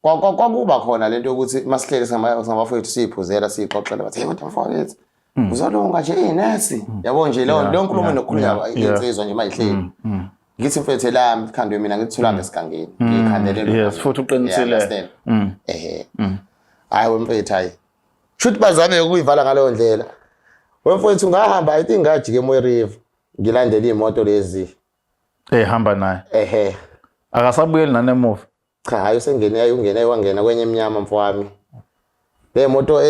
kwakuba khona lento ukuthi masihlele samafowethu siphuzela sixoxela bathi hey kodwa mfowethu uzolunga nje inesi yabo nje lo nkulumo nokukhulunywa insizwa nje mayihleli ngithi mfethu lami ikhandwe mina ngithula ngesigangeni ngikhandele lo yes futhi uqinisile hayi wemfethu hayi shothi bazame ukuyivala ngaleyo ndlela wemfethu ungahamba I think ngajike eMoy River ngilandela imoto lezi hamba naye akasabuyeli nanemuva cha hayi usengene wangena kwenye eminyama mfowami le moto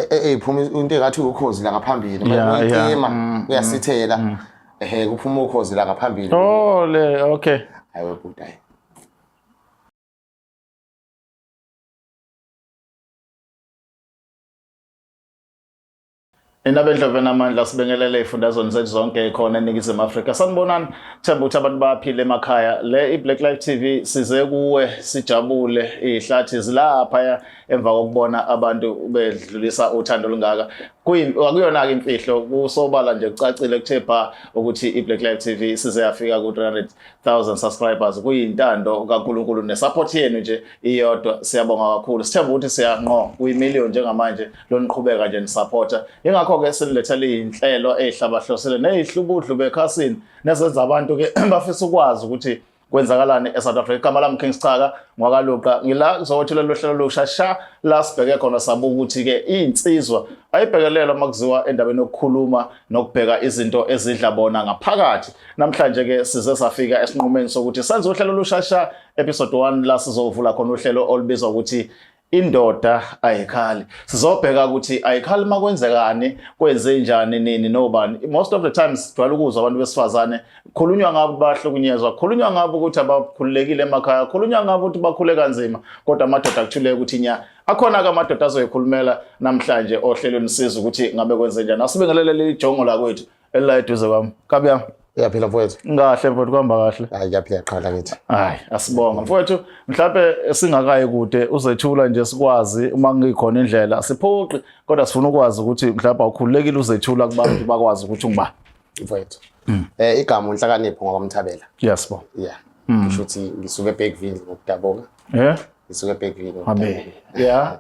ephuma into engathi ukhozi la ngaphambili mayicima uyasithela kuphuma ukhozi la ngaphambili okay hayi webhuti hayi Indabendlovu namandla sibingelele ifundazweni zethu zonke khona eNingizimu Afrika. Sanibonani themba ukuthi abantu baphile emakhaya. Le iBlack Life TV size kuwe sijabule ihlathi zilapha emva kokubona abantu bedlulisa uthando lungaka. Akuyona ke imfihlo kusobala nje kucacile kuthe pha ukuthi iBlack Life TV size yafika ku 300,000 subscribers. Kuyintando kaNkulunkulu nesupport yenu nje iyodwa. Siyabonga kakhulu. Sithemba ukuthi siyanqo kuyi-million njengamanje loniqhubeka nje nisupporta. Ingakho ke silethela inhlelo ezihlabahlosele nezihlubudlu bekhasini nesenza abantu ke bafisa ukwazi ukuthi kwenzakalani eSouth Africa. Igama lami King Sicaka ngwakaluqa ngila kuzothela lo hlelo lokushasha la sibheke khona sabuka ukuthi ke insizwa ayibhekelelwa makuziwa endabeni yokukhuluma nokubheka izinto ezidla bona ngaphakathi. Namhlanje ke size safika esinqumeni sokuthi senze uhlelo lokushasha episode 1 la sizovula khona uhlelo olubizwa ukuthi Indoda Ayikhali. Sizobheka ukuthi ayikhali makwenzekani, kwenze njani nini nobani. Most of the times twala ukuzwa abantu besifazane khulunywa ngabo bahlukunyezwa, khulunywa ngabo ukuthi abakhululekile emakhaya, khulunywa ngabo ukuthi bakhule kanzima, kodwa amadoda akuthule ukuthi nya akhona ke amadoda azoyikhulumela namhlanje ohlelweni siza ukuthi ngabe kwenze njani. Asibingelele lijongo la kwethu elila eduze kwami. Kabi uyaphila mfowethu? Ngahle mfowethu kwamba kahle. Hayi ngiyaphila qhala ngithi. Hayi asibonga mfowethu, mhlawumbe singakayi kude uzethula nje sikwazi uma ngikhona indlela siphoqi kodwa sifuna ukwazi ukuthi mhlawumbe awukhululekile uzethula kubantu bakwazi ukuthi ungubani mfowethu. Igama uNhlakanipho ngokwamthabela. Yes bo. Yeah. Ngisho ukuthi ngisuke eBergville ngokudaboka. Ngisuke eBergville. Yeah.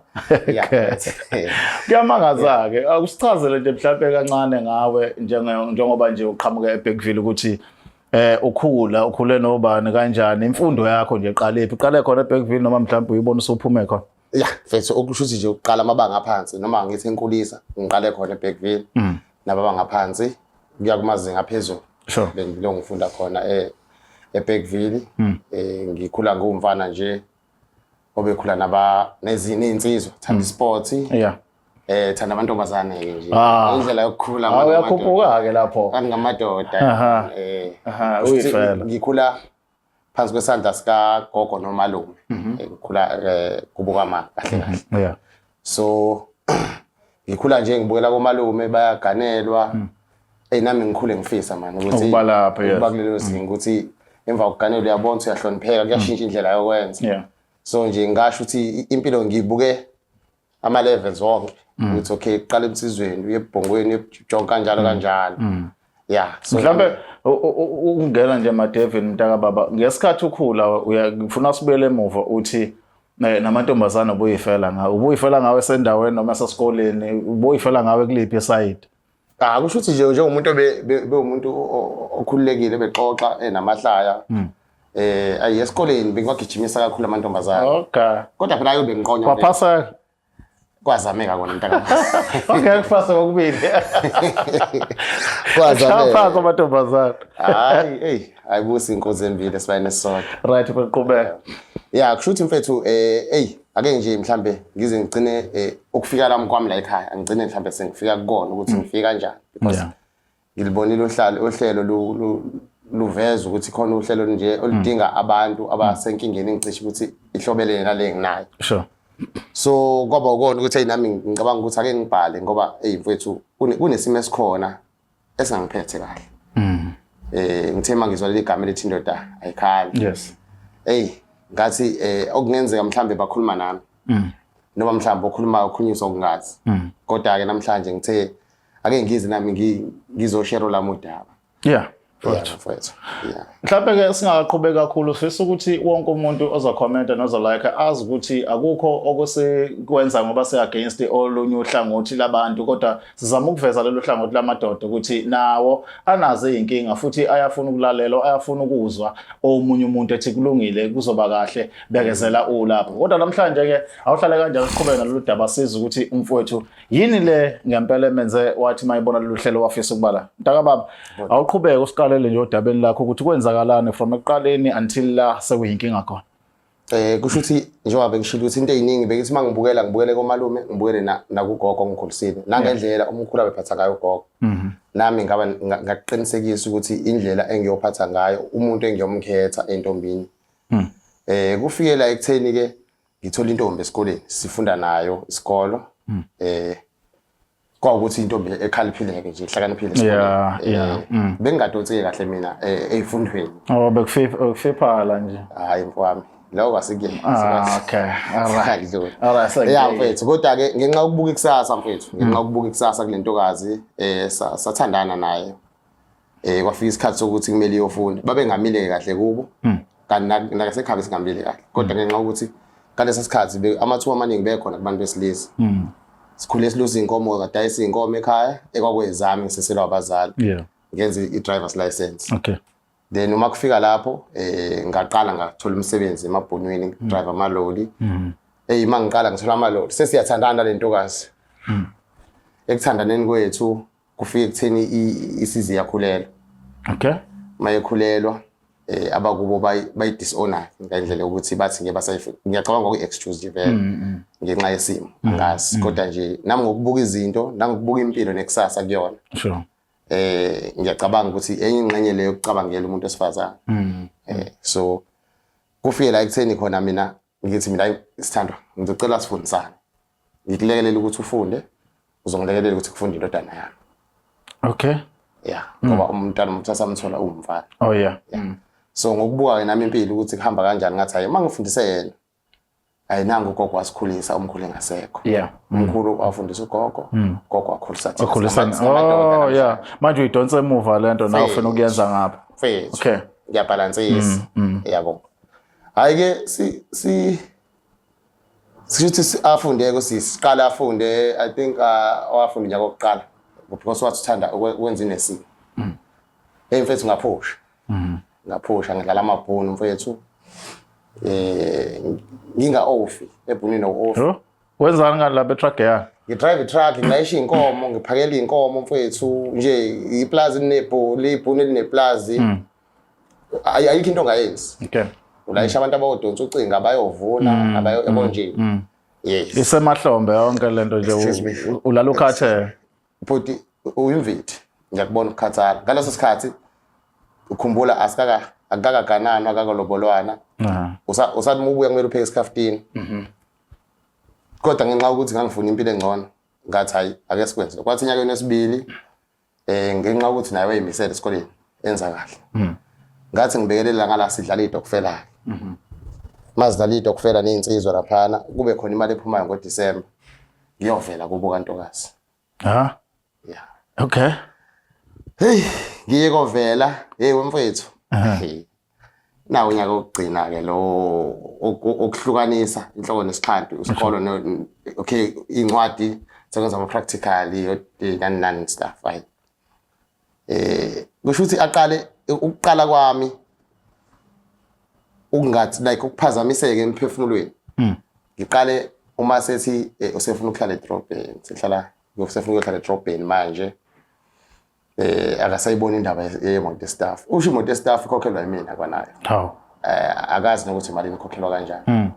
Kuyamangaza ke akusichazele nje mhlawumbe kancane ngawe njengoba nje uqhamuka eBergville ukuthi ukhule nobani kanjani imfundo yakho nje iqale khona eBergville noma mhlawumbe uyibona usuphume khona. Yeah, mfethu okusho ukuthi nje uqala amabanga aphansi noma ngithi enkulisa ngiqale khona eBergville nababanga aphansi kuya kumazinga aphezulu. Sure. Bengilo ngifunda khona eBergville ngikhula ngumfana nje obekhula nezini insizwa thanda sports thanda amantombazane ke nje indlela yokukhula manje uyakhuphuka ke lapho ngamadoda uyifela ngikhula phansi kwesandla sika gogo nomalume ngikhula kubuka mama kahle kahle so ngikhula nje ngibukela komalume bayaganelwa nami ngikhule ngifisa manje ukuthi ukuba kulelo zinga ukuthi emva kokuganelwa uyabona uyahlonipheka kuyashintsha indlela yokwenza. So nje ngasho ukuthi impilo ngibuke ama levels wonke ukuthi okay qala emsizweni uye ebhongweni ujonga kanjalo yeah so mhlambe ungena nje emadevini mntaka baba ngesikhathi ukhula uyafuna sibuyele emuva uthi namantombazana ubuyifela ngawe sendaweni noma sesikoleni ubuyifela ngawe kuliphi eside. Kusho ukuthi nje umuntu umuntu okhululekile bexoxa namahlaya esikoleni bengwagijimisa kakhulu amantombazana. Okay. Kodwa phela ayo bengiqonya. Waphasa kwazameka kona mntaka. Okay kufasa kokubili. Kwazameka. Waphasa amantombazana. Hayi ayibusi inkozi embili sibayene sisodwa. Right beqhubeka. Yeah kusho ukuthi mfethu ake nje mhlambe ngize ngicine ukufika lami kwami la ekhaya angicine mhlambe sengifika kukona ukuthi ngifika kanjani because ngilibonile uhlelo luveza ukuthi khona uhlelo nje oludinga abantu abasenkingeni engicishe ukuthi ihlobelene nale nginayo. Sure. So kwaba ukona ukuthi nami ngicabanga ukuthi ake ngibhale ngoba mfethu kunesimo esikhona esingangiphethe kahle. Ngithe mangizwa leli gama elithi Indoda Ayikhali. Yes. Ngathi okungenzeka mhlambe bakhuluma nami. Noma mhlambe okhuluma ukhunyiswa okungazi. Kodwa ke namhlanje ngithe ake ngize nami ngizoshare lami udaba. Yeah. mfowethu. Yeah. Mhlawumbe ke singaqhubeka kakhulu sifisa ukuthi wonke umuntu ozokhomenta nozolike azi ukuthi akukho okusikwenza ngoba se-against olunye uhlangothi labantu kodwa sizama ukuveza lelo hlangothi lamadoda ukuthi nawo anazo iy'nkinga futhi ayafuna ukulalela ayafuna ukuzwa omunye umuntu ethi kulungile kuzoba kahle bekezela ulapho kodwa namhlanje ke awuhlale kanjani siqhubeke nalolu daba siza ukuthi umfowethu yini le ngempela emenze wathi mayibona lolu hlelo wafisa ukubala mntakababa awuqhubeke usiqalele nje odabeni lakho ukuthi kwenzakalani from ekuqaleni until la sekuyinkinga khona kusho ukuthi njengoba bengishilo ukuthi into eziningi bekithi ngibukele komalume ngibukele nakugogo ngikhulisile nangendlela umkhulu abephatha ngayo ugogo nami ngaqinisekisa ukuthi indlela engiyophatha ngayo umuntu engiyomkhetha entombini kufike la ekutheni ke ngithola intombi esikoleni sifunda nayo isikolo kwawukuthi intombi ekhaliphileke nje ihlakaniphile esikoleni bengingadonseki kahle mina ezifundweni bekufiphala nje hayi mfowami lokho kwasikuyena okay alright yeah mfethu kodwa ke ngenxa yokubuka ikusasa mfethu ngenxa yokubuka ikusasa kulentokazi sathandana naye kwafika isikhathi sokuthi kumele iyofunda babengamile kahle kubo kanti nasekhaya singamile kahle kodwa ngenxa ukuthi kalesa sikhathi amathuba amaningi bekhona kubantu besilisa sikhule siluza inkomo kadayisa inkomo ekhaya ekwakwezami ngiseselwa abazali ngenza i-driver's license then uma kufika lapho ngaqala ngathola umsebenzi emabhonweni driver amaloli mangiqala ngithola amaloli sesiyathandana lentokazi ekuthandaneni kwethu kufika ekutheni isizi yakhulela mayekhulelwa abakubo bayi-dishonor ngendlela ukuthi bathi ngiyacabanga ngoku-excuse vele ngenxa yesimo angazi kodwa nje nami ngokubuka izinto nangokubuka impilo nekusasa kuyona ngiyacabanga ukuthi enye ingxenye leyo yokucabangela umuntu osifazana so kufike la ekutheni khona mina ngithi mina sithandwa ngizocela sifundisane ngikulekelela ukuthi ufunde uzongilekelela ukuthi kufunde indodana yami ngoba umntwana umthatha umfana so ngokubuka nami impilo ukuthi kuhamba kanjani ngathi hayi mangifundise yena ayinanga ugogo wasikhulisa umkhulu engasekho umkhulu wafundisa ugogo ugogo wakhulisa thina manje uyidonsa emuva lento nawe ufuna ukuyenza ngapha ngiyabalansisa yabo hayi ke sithi afundeke siqala afunde I think wafunda nyaka oqala because wathi uthanda ukwenza inesimo mfethu ngaphusha ngidlala amabhunu mfethu nginga ofi ebhunini ofi wenzani ngani lapha etruck yakhe ngidrive itruck ngilayisha inkomo ngiphakela inkomo mfethu nje iplaza libhunu elineplazi ayikho into ongayenzi ulayisha abantu abawodonsa ucinga abayovuna abayebonjeni isemahlombe yonke lento nje ulala ukhathe futhi uyimvithi ngiyakubona ukukhathala ngaleso sikhathi ukhumbula akakaganana akakalobolwana usathi ubuya kumele upheke isikhaftini kodwa ngenxa ukuthi ngangifuna impilo engcono ngathi hayi ake sikwenze kwathi enyakeni wesibili ngenxa ukuthi naye wayemisele esikoleni enza kahle ngathi ngibekelela ngala sidlala idokufela mazidlala idokufela neinsizwa laphana kube khona imali ephumayo ngoDisemba ngiyovela kubo kantokazi okay hey ngiye kovela wemfethu nawo unyaka okugcina ke lo okuhlukanisa inhloko nesikhanti isikolo okay incwadi sekwenza ama practical nani stuff right kusho ukuthi ukuqala kwami ukungathi like ukuphazamiseke emphefumulweni ngiqale uma sethi usefuna ukuhlala edrobheni usefuna ukuhlala edrobheni manje akasayibona indaba yemoto staff usho imoto staff ikhokhelwa yimina kwanayo akazi nokuthi imali ikhokhelwa kanjani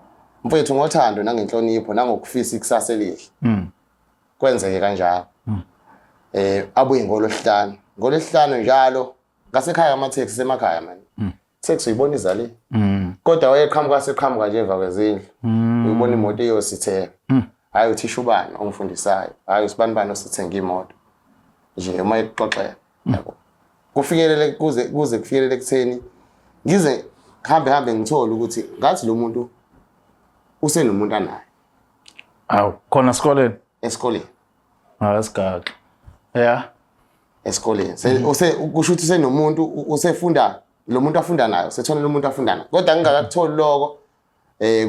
mfowethu ngothando nangenhlonipho nangokufisa ikusasa elihle kwenzeke kanjalo abuye ngolesihlanu njalo ngasekhaya ama-taxi semakhaya manje taxi uyibona izali kodwa wayeqhamuka nje emva kwezindlu uyibona imoto iyositheka hayi uthisha ubani ongifundisayo hayi usibani osithenga imoto nje uma ixoxela yabo kufikelele kuze kufikelele ekutheni ngize hambe ngithola ukuthi ngathi lo muntu usenomuntu anaye khona esikoleni esikoleni esigaxa esikoleni kusho ukuthi senomuntu usefunda lo muntu afunda nayo sethona lo muntu afunda nayo kodwa ngingakakutholi lokho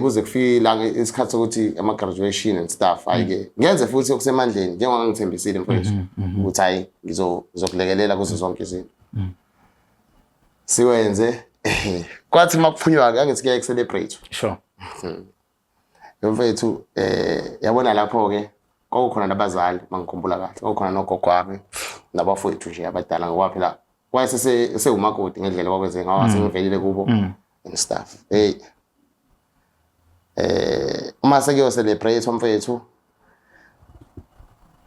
kuze kufika isikhathi sokuthi ama graduation and stuff ayike ngenze futhi okusemandleni njengoba ngithembisile mfowethu ukuthi hayi ngizokulekelela kuzo zonke izinto siwenze kwathi makuphunywa ke angithi kuya celebrate sure mfowethu yabona lapho ke kwakukhona nabazali mangikhumbula kahle kwakukhona nogogo wami nabafowethu nje abadala ngoba phela kwayese umakoti ngendlela kwakwenze ngawa sengivelile kubo and stuff uma sekuyo celebrate mfowethu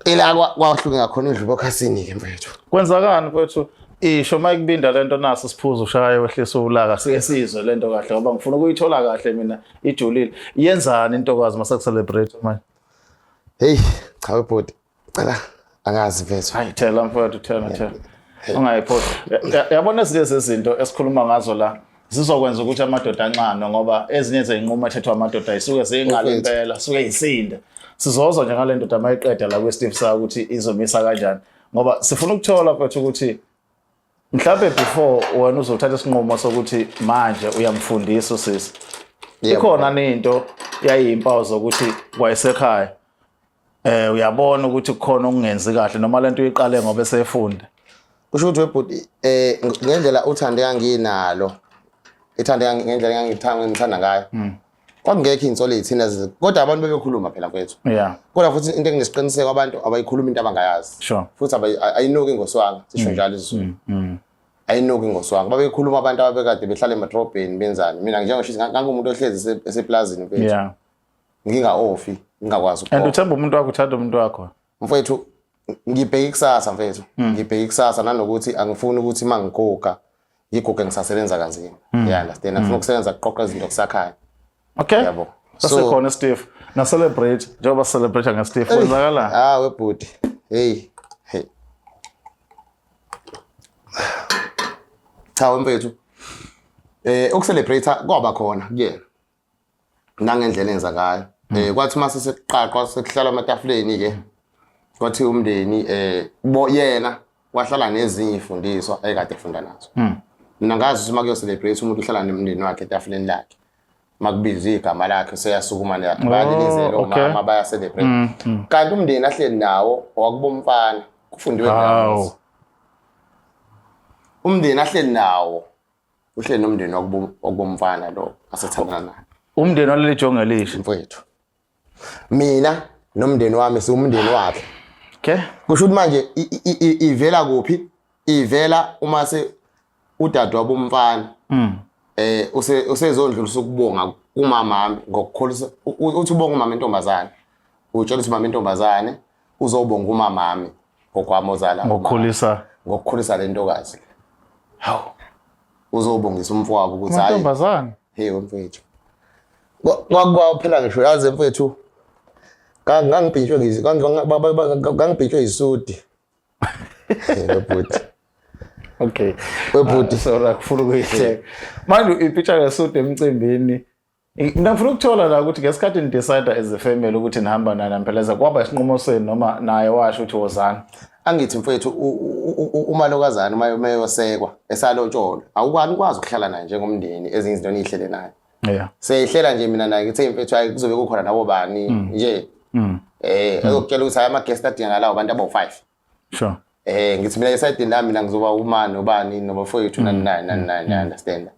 ila kwahluke ngakhona indlu bokhasini ke mfowethu kwenzakani mfowethu isho mayikubinda lento naso siphuzo ushaya wehlisa ulaka sike sizwe lento kahle ngoba ngifuna ukuyithola kahle mina ijulile yenzani intokazi mase celebrate manje hey cha webhodi cela angazi mfethu hayi thela mfowethu thela ungayiphosa yabona lezi zinto esikhuluma ngazo la zizokwenza ukuthi amadoda ancane ngoba ezinye zezinqumo ethethwa amadoda isuke zeyinqala impela suke yisinde sizozwa nje ngale ndoda mayiqeda la kweSteve sa ukuthi izomisa kanjani ngoba sifuna ukuthola mfethu ukuthi mhlawumbe before wena uzothatha isinqumo sokuthi manje uyamfundisa usisi ikhona into yayimpawu zokuthi kwayisekhaya uyabona ukuthi kukhona okungenzi kahle noma lento uyiqale ngoba esefunda kusho ukuthi webhodi ngendlela uthandeka nginalo ithandeka ngendlela ngithanda ngayo kwakungekho insolo ezithina kodwa abantu bebekhuluma phela kwethu kodwa futhi into engisiqiniseka abantu abayikhuluma into abangayazi futhi ayinuki ingoswanga sisho njalo isizulu ayinuki ingoswanga babekhuluma abantu ababekade behlala emadrobheni benzani mina njengoshisa ngangumuntu ohlezi eseplazini mfethu nginga-ofi ngingakwazi and uthemba umuntu wakho uthanda umuntu wakho mfethu ngibheka ikusasa mfethu ngibheka ikusasa nanokuthi angifuni ukuthi mangiguga ngiguge ngisasebenza kanzima understand ngifuna ukusebenza kuqoqa izinto kusakhaya okay yabo sasekhona Steve na celebrate njengoba celebrate ngeSteve wenzakala webhodi hey cha mfethu ukucelebrate kwaba khona kuyena nangendlela enza ngayo kwathi mase sekuqaqwa sekuhlala ematafuleni ke kwathi umndeni yena wahlala nezinye ifundiswa ekade efunda nazo mina ngazi ukuthi makuyo celebrate umuntu uhlala nemndeni wakhe etafuleni lakhe makubiza igama lakhe seyasukuma balilizelo mama baya celebrate kanti umndeni ahleli nawo wakubomfana kufundiwe nawo umndeni ahleli nawo uhleli nomndeni wakubomfana lo asethandana naye umndeni waleli jonge elisha mfowethu mina nomndeni wami siwumndeni wakhe okay kusho ukuthi manje ivela kuphi ivela uma se udade wabomfana usezondlulisa ukubonga kumama wami ngokukholisa uthi ubonga umama intombazane utshela ukuthi mama intombazane uzobonga umama wami ngokwami ozala ngokukhulisa le ntokazi hawu uzobongisa umfowabo ukuthi hayi intombazane hey mfowethu kwaphela ngisho yazi mfowethu ngangibhitshwe isudi webhodi okay webhodi so akufuna ukuyihleka manje ipicture ngesudi emcimbini mina ngifuna ukuthola la ukuthi ngesikhathi ni decide as a family ukuthi nihamba nani mpeleza kwaba isinqumo senu noma naye washo ukuthi wozana angithi mfowethu umalokazana mayosekwa esalotsholo awukwazi ukuhlala naye njengomndeni ezinye izinto nihlele naye seyihlela nje mina naye ngithe mfethu hayi kuzobe kukhona nabo bani nje ezokutshela ukuthi hayi ama guest adingakalayo abantu aba5 sure ngithi mina esayidini lami mina ngizoba umani ubani nobafowethu nani understand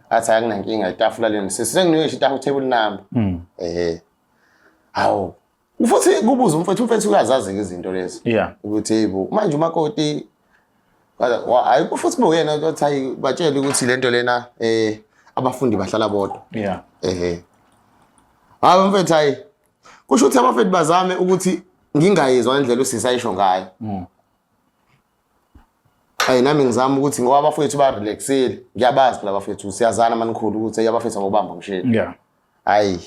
athi akunankinga itafula leni sesenginiwe itafula table number hawo ufuthi kubuza umfethu uyazazi izinto lezi ukuthi yebo manje umakoti hayi futhi kube uyena othi hayi batshela ukuthi lento lena abafundi bahlala bodwa hayi mfethu hayi kusho ukuthi abafethu bazame ukuthi ngingayizwa indlela usisayisho ngayo hayi nami ngizama ukuthi ngoba abafethu ba relaxile ngiyabazi phela abafethu siyazana manikhulu ukuthi abafethu ngobamba ngishini hayi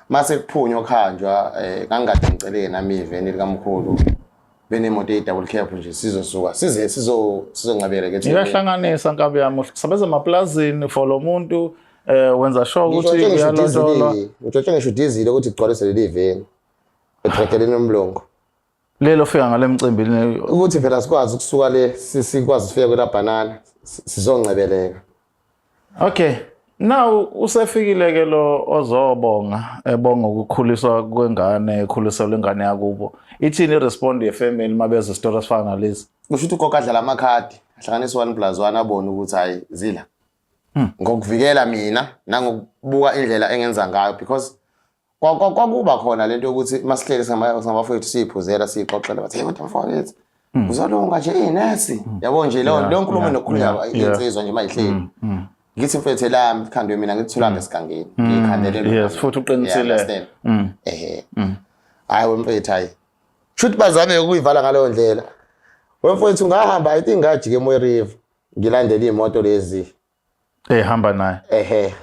mase kuphunywa khanjwa ngangade ngicele nami iveni likamkhulu benemoto e-double cab nje sizosuka sizongcabele ke iyahlanganisa nkabi yami sabeza emaplazini for lo muntu wenza sure ukuthi uyalondola ngitshothe ngisho dizile ukuthi igcwalise leli iveni etrekeleni nomlongo lelo fika ngale mcimbini ukuthi phela sikwazi ukusuka le sikwazi ukufika kwela banana sizongcebeleka. Okay, now usefikile ke lo ozobonga ebonga ukukhuliswa kwengane ekhuliselwe ingane yakubo. Ithini irespond yefamily mabeze stories fana nalezi? Kusho ukuthi ugogo adlala amakhadi ahlanganisa 1+1 abone ukuthi hayi zila ngokuvikela mina nangokubuka indlela engenza ngayo because kwakuba khona lento yokuthi masihlele samafowethu siphuzela sixoxela bathi hey kodwa mfowethu uzolunga nje inesi yabo nje lo nkulumo nokukhuluma insizwa nje mayihleli ngithi mfethu lami ikhandwe mina ngithula ngesigangeni ngikhandele yes futhi uqinisile hayi wemfethu hayi shoot bazame ukuyivala ngaleyo ndlela wemfethu ngahamba I think ngajike eMoy River ngilandela imoto lezi hamba naye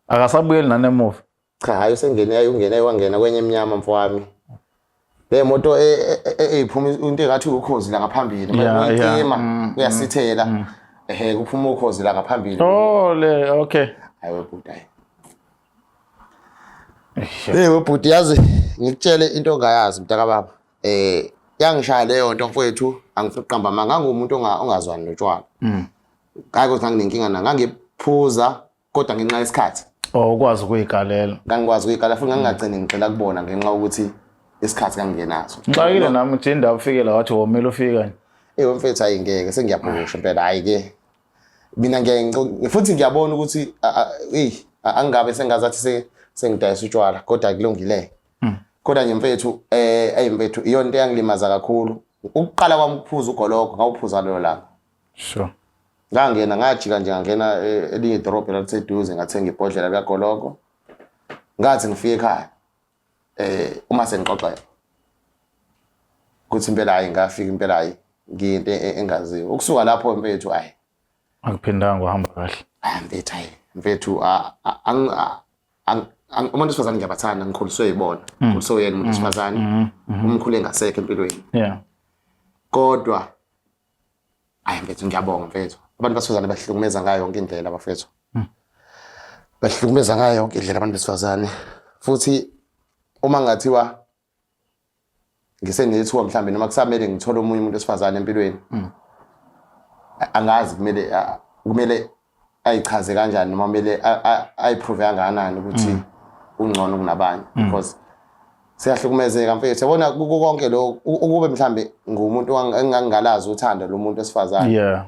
akasabuyeli nanemuva cha hayi usengene wangena kwenye emnyama mfowami le moto eyiphuma into engathi ukhozi la ngaphambili mayicima uyasithela kuphuma ukhozi la ngaphambili le okay hayi webhuti hayi webhuti yazi ngikutshele into ongayazi mntaka baba yangishaya leyo nto mfowethu angifuna uqamba manga ngumuntu ongazwani notshwala hayi kodwa nginenkinga ngangiphuza kodwa ngenxa yesikhathi ukwazi ukuyikalela ngangikwazi ukuyikala futhi ngangagcini ngicela kubona ngenxa ukuthi isikhathi kangingenaso ngixakile nami uthi indawo ufikela wathi womela ufika wemfethu hayi ngeke sengiyaphusha impela hayi ke mina futhi ngiyabona ukuthi angabe sengazathi sengidayisa utshwala kodwa kulungile kodwa nje mfethu mfethu iyo into yangilimaza kakhulu ukuqala kwami ukuphuza ugoloko ngawuphuza leyo langa sure ngangena ngajika nje ngangena elinye idorobha laliseduze ngathenga ibhodlela likagoloko ngathi ngifike ekhaya uma sengixoxa ukuthi impela hayi ngafika impela hayi ngiyinto engaziwa ukusuka lapho mfethu hayi akuphindanga uhamba kahle mfethu hayi mfethu umuntu wesifazane ngiyabathanda ngikhuliswe yibona ngikhuliswe yena umuntu wesifazane umkhulu engasekho empilweni kodwa hayi mfethu ngiyabonga mfethu abantu besifazane bahlukumeza ngayo yonke indlela bafethu bahlukumeza ngayo yonke indlela abantu besifazane futhi uma ngathiwa ngisenethuwa mhlambe noma kusamele ngithole umunye umuntu wesifazane empilweni angazi kumele ayichaze kanjani noma kumele ayiprove kangakanani ukuthi ungcono kunabanye because siyahlukumezeka mfethu yabona konke lo ukube mhlambe ngumuntu engangalazi uthando lo muntu wesifazane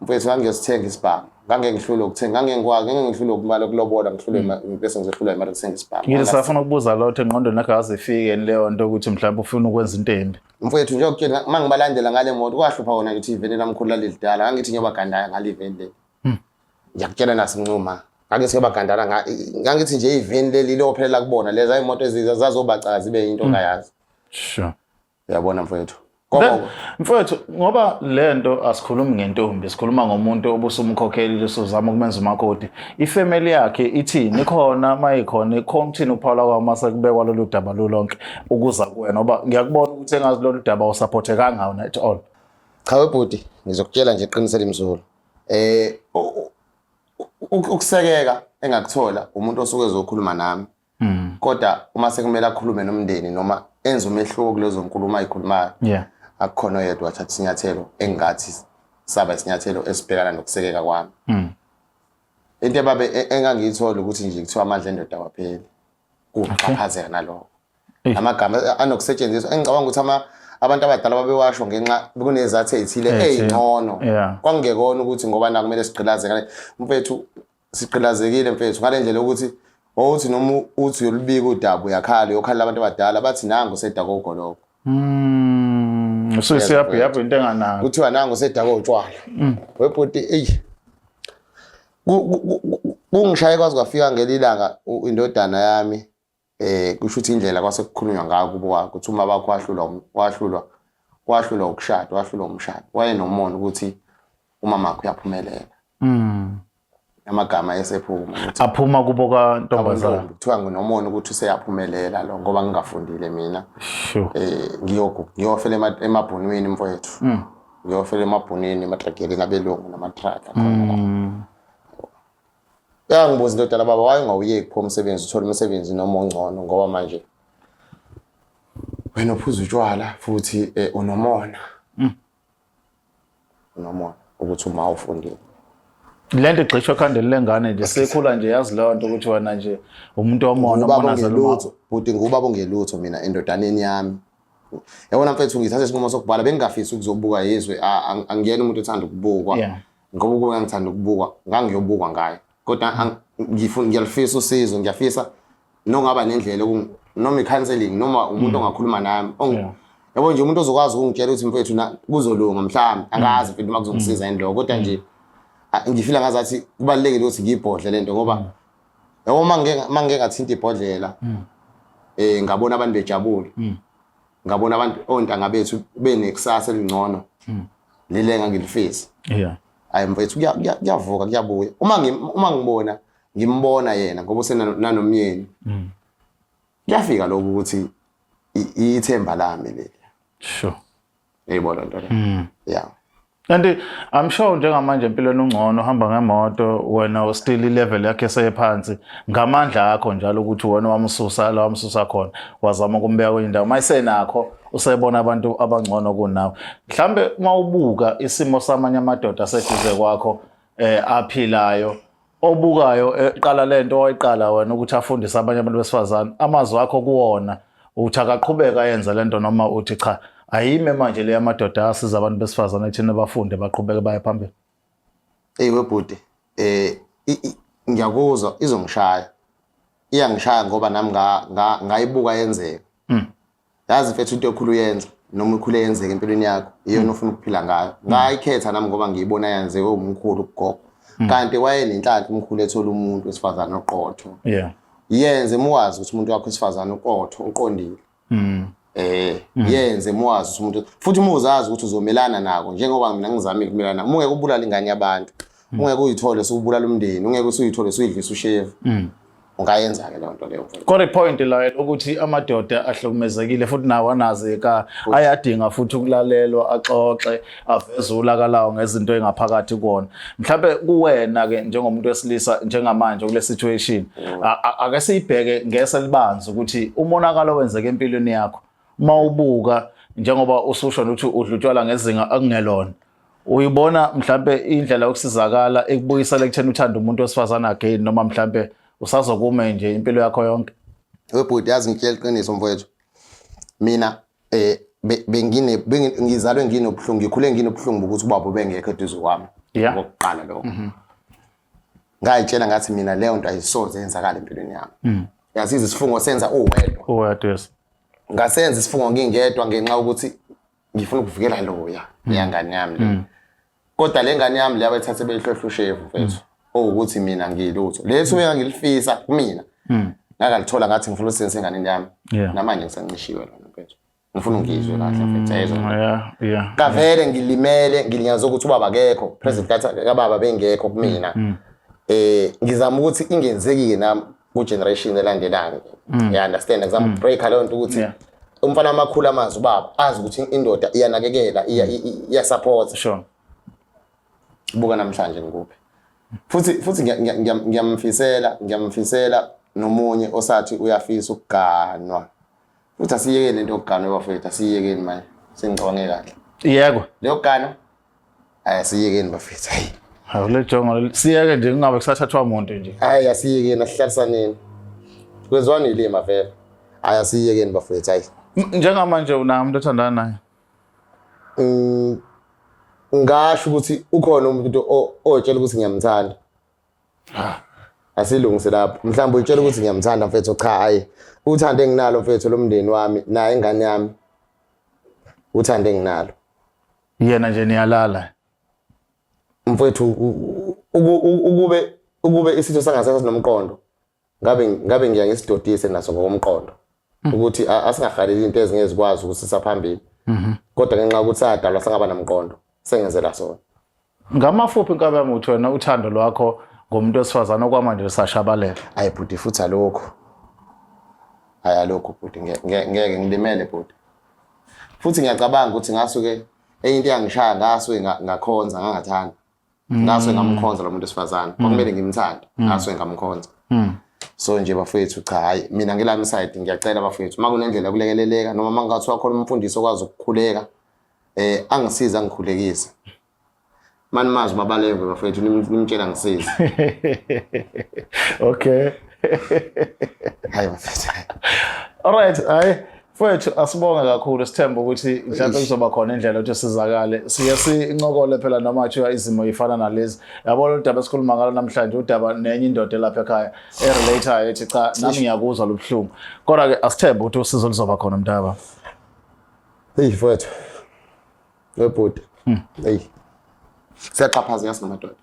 mfethu ngangiyosithenga isibhamu ngangengihlule ukuthenga ngangengihlule ukumala kulobola ngihlule bese ngizohlula imali ukuthenga isibhamu ngiyisafuna ukubuza lotho engqondweni yakho azifike leyo nto ukuthi mhlawumbe ufuna ukwenza into embi mfethu nje ukutshela mangibalandela ngale moto kwahlupha wona ngithi iveni lamkhulu lalidala ngangithi ngiyoba gandaya ngaliveni le ngiyakutshela nasinquma ngakithi ngiyoba gandala ngangithi nje iveni leli lophelela kubona leza imoto ezizazobacaka zibe into ongayazi sure uyabona mfethu mfowethu ngoba lento asikhulumi ngentombi sikhuluma ngomuntu obusumkhokheli lesozama ukumenza umakoti ifamily yakhe ithini khona mayikhona ikhomthini uphaula kwamase kubekwa lolu daba lonke ukuza kuwena ngoba ngiyakubona ukuthi engazi lolu daba usupporte kangawona at all cha webhuti ngizokutshela nje iqinisele imzulu ukusekeka engakuthola umuntu osuke ezokhuluma nami kodwa uma sekumele akhulume nomndeni noma enze umehluko kulezo nkulumo ayikhulumayo akukhona yedwa wathatha isinyathelo engathi saba isinyathelo esibhekana nokusekeka kwami into ebabe engangiyithola ukuthi nje kuthiwa amandla endoda wapheli kuqhaphazeka nalokho amagama anokusetshenziswa engicabanga ukuthi abantu abadala babewasho ngenxa kunezathu ezithile ezingcono kwangekona ukuthi ngoba na kumele sigqilazeke mfethu sigqilazekile mfethu ngale ndlela ukuthi uthi noma uthi uyolibika udaba uyakhala uyokhala abantu abadala bathi nangu sedako ugoloko usuyaphi into engananga kuthiwa nangu sedako utshwala webhuti kungishaye kwazi kwafika ngelilanga indodana yami kusho ukuthi indlela kwase kukhulunywa ngayo kubo kwakhe ukuthi uma bakho wahlulwa ukushada wahlulwa umshado wayenomono ukuthi umama wakhe uyaphumelela amagama esephuma aphuma kubo kantombazana kuthiwa nginomono ukuthi useyaphumelela lo ngoba ngingafundile mina ngiyofela emabhunwini mfowethu ngiyofela emabhunini ematrakeleni abelungu namatraka khona yangibuza indodana baba wayengawuyeki pho umsebenzi uthola umsebenzi noma ongcono ngoba manje wena uphuza utshwala futhi unomona unomona ukuthi uma ufundile lento igxishwa khandeli lengane nje sekhula nje yazi leyo nto ukuthi wena nje umuntu omona ubaba ongelutho futhi ngubaba ongelutho mina endodaneni yami yabona mfethu ngithatha isinqumo sokubhala bengingafisi ukuzobuka yizwe angiyena umuntu othanda ukubukwa ngoba ukuba ngithanda ukubukwa ngangiyobukwa ngayo kodwa ngiyalifisa usizo ngiyafisa nongaba nendlela noma i-counseling noma umuntu ongakhuluma nami yabo nje umuntu ozokwazi ukungitshela ukuthi mfethu kuzolunga mhlawumbe angazi mfethu uma kuzongisiza endlo kodwa nje ngifila ngazathi kubalekile ukuthi ngiyibhodle lento ngoba yabo mangeke ngathinta ibhodlela ngabona abantu bejabule ngabona abantu ontanga bethu benekusasa elingcono lilenga ngilifisa hayi mfethu kuyavuka kuyabuya uma ngibona ngimbona yena ngoba usenanomyeni kuyafika lokho ukuthi ithemba lami leli sure eyibona nto yeah kanti I'm sure njengamanje empilweni ungcono uhamba ngemoto wena still level yakhe seyephansi ngamandla akho njalo ukuthi wena wamsusa khona wazama ukumbeka kwindawo mayisenakho usebona abantu abangcono kunawe mhlambe mawubuka isimo samanye amadoda aseduze kwakho aphilayo obukayo eqala lento oyiqala wena ukuthi afundise abanye abantu besifazane amazwi akho kuwona uthi akaqhubeka yenza lento noma uthi cha ayime manje le yamadoda asiza abantu besifazane ethina bafunde baqhubeke baye phambili webhuti ngiyakuzwa izongishaya iyangishaya ngoba nami ngayibuka yenzeka yazi mfethu into ekhulu yenza noma ikhulu yenzeka empilweni yakho iyona ufuna ukuphila ngayo ngayikhetha nami ngoba ngiyibona yenzeke umkhulu ukugogo kanti wayenenhlanhla umkhulu ethola umuntu wesifazane oqotho yenze muwazi ukuthi umuntu wakho wesifazane uqotho uqondile yenze muwazi ukuthi umuntu futhi umuzazi ukuthi uzomelana nako njengoba mina ngizamile ukumelana ungeke ubulala ingane yabantu ungeke uyithole usubulala umndeni ungeke usuyithole usuyidlisa ushevu ungayenza ke leyo nto leyo kodwa ipoint la ukuthi amadoda ahlukumezekile futhi nawo anazeka ayadinga futhi ukulalelwa axoxe aveze ulakalawo ngezinto engaphakathi kuona mhlawumbe kuwena ke njengomuntu wesilisa njengamanje kule situation ake siyibheke ngese libanzi ukuthi umonakalo wenzeke empilweni yakho mawubuka njengoba ususho ukuthi udlutshwala ngezinga akungelona uyibona mhlawumbe indlela yokusizakala ekubuyisela ekutheni uthanda umuntu wesifazana again noma mhlawumbe usazokume nje impilo yakho yonke webhuti yazi ngitshela iqiniso mfowethu mina ngizalwe nginobuhlungu ngikhule nginobuhlungu ukuthi ubaba ubengekho eduze kwami ngokuqala lokho ngayitshela ngathi mina leyo nto ayisoze yenzakala empilweni yami yaziza isifungo senza uwedwa ngasenza isifungo ngingedwa ngenxa ukuthi ngifuna ukuvikela loya yangane yami le kodwa le ngane yami leyo bethathe belihlohlushevu mfethu ukuthi mina ngilutho lethu engangilifisa kumina ngakalithola ngathi ngifuna usenze ingane yami namanje ngisancishiwe lona mfethu ngifuna ngizwe kahle mfethu ayizwa kavele ngilimele ngilinyaza ukuthi ubaba akekho president kababa bengekho kumina ngizama ukuthi ingenzeki nami ku generation elandelayo ya understand ngizama ukubreak leyo nto ukuthi umfana amakhulu amazi ubaba azi ukuthi indoda iyanakekela iya support sure buka namhlanje ngikuphi futhi ngiyamfisela nomunye osathi uyafisa ukuganwa futhi asiyekeni lento yokuganwa bafethu asiyekeni manje sengicabange kahle yego leyo kuganwa asiyekeni bafethu hayi le jongo siyeke nje kungabe kusathathwa umuntu nje asiyekeni asihlalisaneni kwezwana ilima vele asiyekeni bafethu njengamanje unamuntu othandana naye ngasho ukuthi ukhona umuntu otshela ukuthi ngiyamthanda asilungise lapho mhlawumbe utshela ukuthi ngiyamthanda mfethu cha hayi uthande enginalo mfethu lomndeni wami naye ingane yami uthande enginalo yena nje niyalala mfethu ukube isitho sangasese nomqondo ngabe ngiyangisidodise naso ngokomqondo ukuthi asingahaleli into ezingezikwazi ukuthi sisaphambili kodwa ngenxa ukuthi sadalwa sangaba namqondo sengenzela sona ngamafuphi inkabe yami uthi wena uthando lwakho ngomuntu wesifazana okwamanje lisashabalela ayi bhuti futhi alokho ayalokho bhuti ngeke ngilimele bhuti futhi ngiyacabanga ukuthi ngasuke into yangishaya ngasuke ngakhonza ngangathanda ngasuke ngamkhonza lo muntu wesifazana kwakumele ngimthande ngasuke ngamkhonza so nje bafethu cha hayi mina ngilami side ngiyacela bafethu makunendlela yokulekeleleka noma mangathiwa khona umfundisi okwazi ukukhuleka angisiza ngikhulekise mani mazi babaleke bafethu nimtshela ngisiza okay hayi bafethu alright hayi mfethu asibonga kakhulu sithemba ukuthi mhlawumbe kuzoba khona indlela yokuthi sizakale siya sincokole phela noma kuthiwa izimo yifana nalezi yabona udaba esikhuluma ngalo namhlanje udaba nenye indoda lapha ekhaya erelateayo ethi cha nami ngiyakuzwa lobuhlungu kodwa ke asithemba ukuthi usizo lizoba khona mntaba hey mfethu webhuti hey siyaxhaphaza yasinamadoda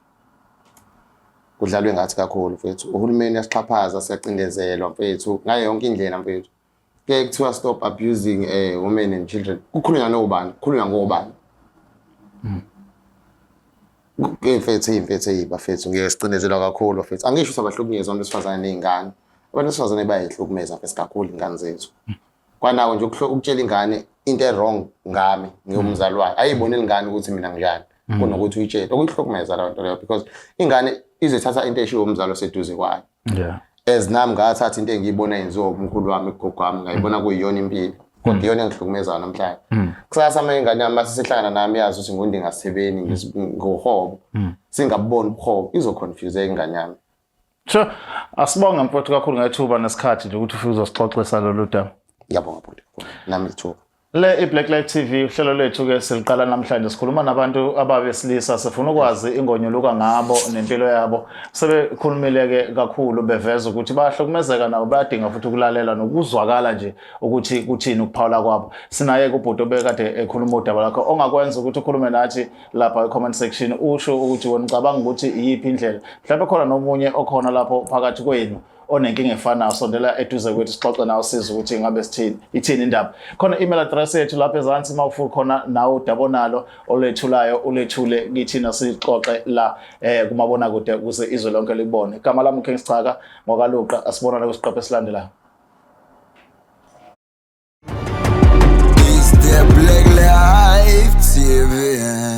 kudlalwe ngathi kakhulu mfethu uhulumeni yasixhaphaza siyacindezelwa mfethu ngayo yonke indlela mfethu ke kuthiwa stop abusing women and children kukhulunywa nobani kukhulunywa ngobani mfethu bafethu ngeke sicindezelwa kakhulu mfethu angisho ukuthi abahlukunyezwa abantu besifazane nezingane abantu besifazane bayihlukumeza mfethu kakhulu ingane zethu kwanawo nje ukutshela ingane into e-wrong ngami ngiyomzali wayo ayibonile ingane ukuthi mina nginjani kunokuthi uyitshele okuyihlukumeza la nto leyo because ingane izothatha into eshiwo umzali oseduze kwayo yeah nami ngathatha into engiyibona yenziwa umkhulu wami ugogo wami ngayibona kuyiyona impilo kodwa iyona engihlukumeza namhlanje kusasa uma ingane yami masihlangana nami yazi ukuthi ngundingasebeni ngohobo singaboni uhobo izoconfuse ingane yami sure asibonga mfowethu kakhulu ngethuba nesikhathi nje ukuthi ufike uzosixoxisa lolu daba ngiyabonga bhuti nami ithuba le iBlack Light TV uhlelo lethu ke siliqala namhlanje sikhuluma nabantu ababesilisa sifuna ukwazi ingonyuluka ngabo nempilo yabo sebekhulumile ke kakhulu beveza ukuthi bahlukumezeka nabo bayadinga futhi ukulalela nokuzwakala nje ukuthi kuthini ukuphawula kwabo sinaye kubhuti obekade ekhuluma udaba lakho ongakwenza ukuthi ukhulume nathi lapha e-comment section usho ukuthi wena ucabanga ukuthi iyiphi indlela mhlawumbe khona nomunye okhona lapho phakathi kwenu onenkinga efanayo sondela eduze kwethu sixoxe nawe siza ukuthi ngabe sithini ithini indaba khona email address yethu lapha ezansi mawufuna khona nawe udaba nalo olethulayo ulethule kithi nasixoxe la kumabona kude ukuze izwe lonke libone igama lami uKing Sichaka ngokaluqa asibonana kwesiqephu esilandelayo It's the Black Light TV